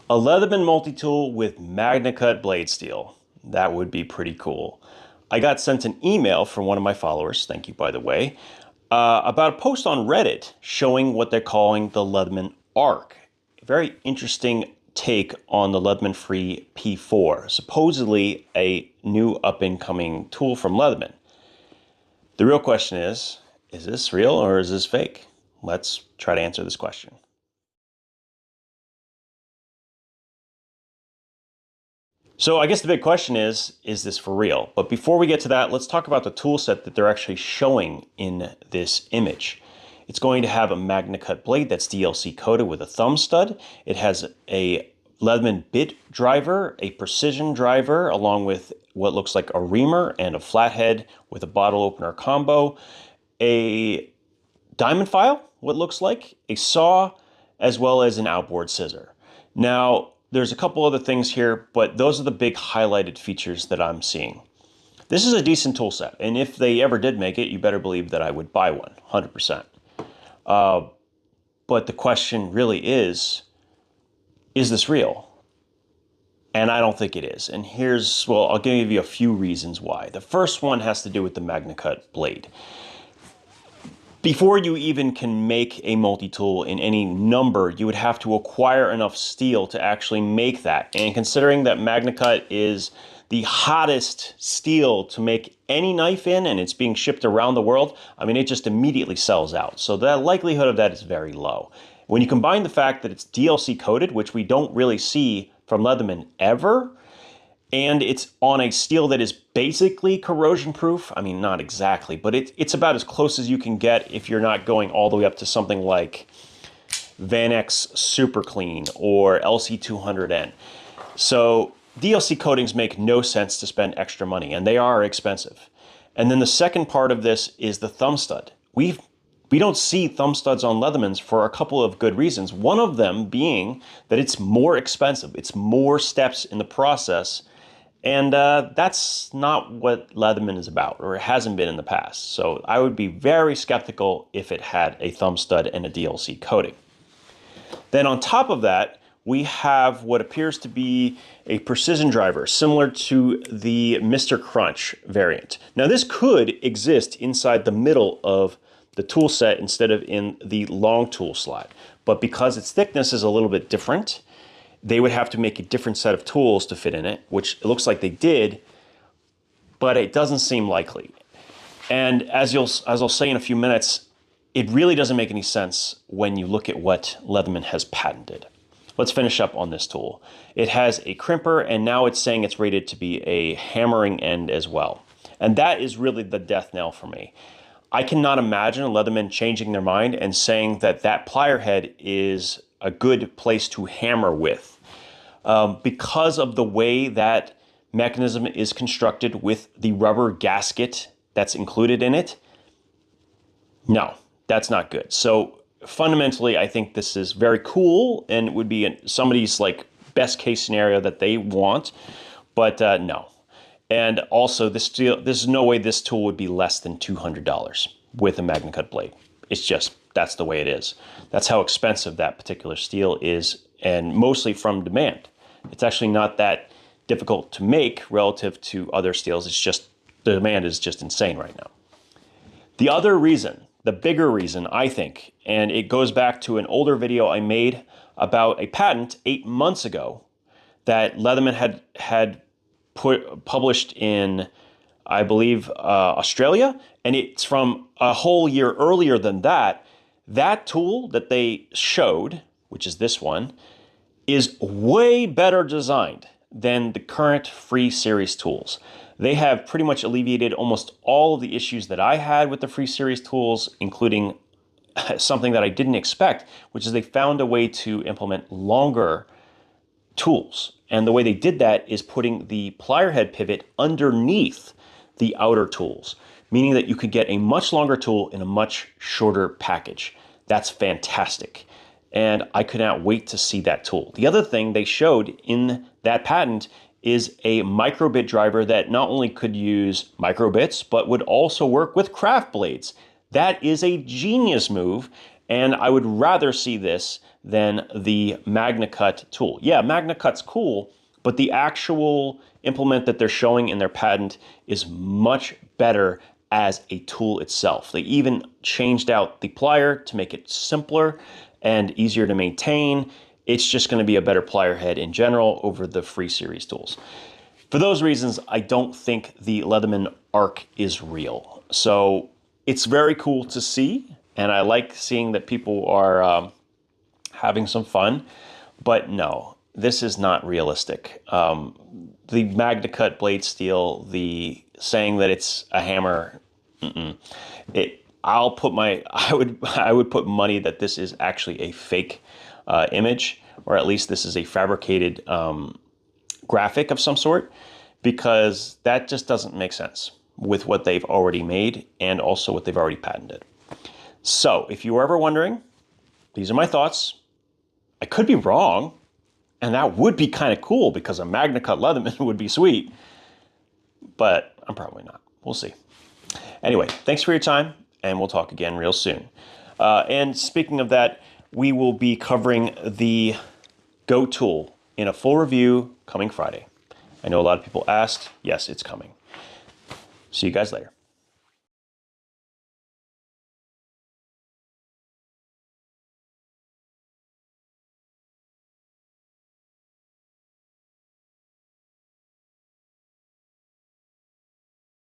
A Leatherman multi-tool with MAGNACUT blade steel. That would be pretty cool. I got sent an email from one of my followers, thank you by the way, about a post on Reddit showing what they're calling the Leatherman Arc. A very interesting take on the Leatherman Free P4, supposedly a new up-and-coming tool from Leatherman. The real question is this real or is this fake? Let's try to answer this question. So I guess the big question is this for real? But before we get to that, let's talk about the tool set that they're actually showing in this image. It's going to have a MAGNACUT blade that's DLC coated with a thumb stud. It has a Leatherman bit driver, a precision driver, along with what looks like a reamer and a flathead with a bottle opener combo, a diamond file, what looks like, a saw, as well as an outboard scissor. Now, there's a couple other things here, but those are the big highlighted features that I'm seeing. This is a decent tool set, and if they ever did make it, you better believe that I would buy one, 100%. But the question really is this real? And I don't think it is. And well, I'll give you a few reasons why. The first one has to do with the MAGNACUT blade. Before you even can make a multi-tool in any number, you would have to acquire enough steel to actually make that. And considering that MAGNACUT is the hottest steel to make any knife in, and it's being shipped around the world, I mean, it just immediately sells out. So the likelihood of that is very low. When you combine the fact that it's DLC coated, which we don't really see from Leatherman ever, and it's on a steel that is basically corrosion proof. I mean, not exactly, but it's about as close as you can get if you're not going all the way up to something like Van-X Super Clean or LC200N. So DLC coatings make no sense to spend extra money, and they are expensive. And then the second part of this is the thumb stud. We don't see thumb studs on Leathermans for a couple of good reasons. One of them being that it's more expensive. It's more steps in the process. And that's not what Leatherman is about, or it hasn't been in the past. So I would be very skeptical if it had a thumb stud and a DLC coating. Then on top of that, we have what appears to be a precision driver, similar to the Mr. Crunch variant. Now this could exist inside the middle of the tool set instead of in the long tool slot. But because its thickness is a little bit different, they would have to make a different set of tools to fit in it, which it looks like they did, but it doesn't seem likely. And as I'll say in a few minutes, it really doesn't make any sense when you look at what Leatherman has patented. Let's finish up on this tool. It has a crimper, and now it's saying it's rated to be a hammering end as well. And that is really the death knell for me. I cannot imagine Leatherman changing their mind and saying that that plier head is a good place to hammer with. Because of the way that mechanism is constructed with the rubber gasket that's included in it, no, that's not good. So fundamentally, I think this is very cool and it would be somebody's like best case scenario that they want, but no. And also, there's no way this tool would be less than $200 with a MAGNACUT blade. It's just, that's the way it is. That's how expensive that particular steel is, and mostly from demand. It's actually not that difficult to make relative to other steels. It's just, the demand is just insane right now. The other reason, the bigger reason, I think, and it goes back to an older video I made about a patent 8 months ago that Leatherman had published in, I believe, Australia, and it's from a whole year earlier than that. That tool that they showed, which is this one, is way better designed than the current free series tools. They have pretty much alleviated almost all of the issues that I had with the free series tools, including something that I didn't expect, which is they found a way to implement longer tools. And the way they did that is putting the plier head pivot underneath the outer tools, meaning that you could get a much longer tool in a much shorter package. That's fantastic. And I could not wait to see that tool. The other thing they showed in that patent is a microbit driver that not only could use microbits, but would also work with craft blades. That is a genius move, and I would rather see this than the MAGNACUT tool. Yeah, MAGNACUT's cool, but the actual implement that they're showing in their patent is much better as a tool itself. They even changed out the plier to make it simpler and easier to maintain. It's just going to be a better plier head in general over the free series tools. For those reasons, I don't think the Leatherman Arc is real. So it's very cool to see, and I like seeing that people are having some fun, but no, this is not realistic. The MAGNACUT blade steel, the saying that it's a hammer, I would put money that this is actually a fake image, or at least this is a fabricated graphic of some sort, because that just doesn't make sense with what they've already made and also what they've already patented. So if you were ever wondering, these are my thoughts. I could be wrong, and that would be kind of cool because a MAGNACUT Leatherman would be sweet, but I'm probably not. We'll see. Anyway, thanks for your time, and we'll talk again real soon. And speaking of that, we will be covering the Goat tool in a full review coming Friday. I know a lot of people asked. Yes, it's coming. See you guys later.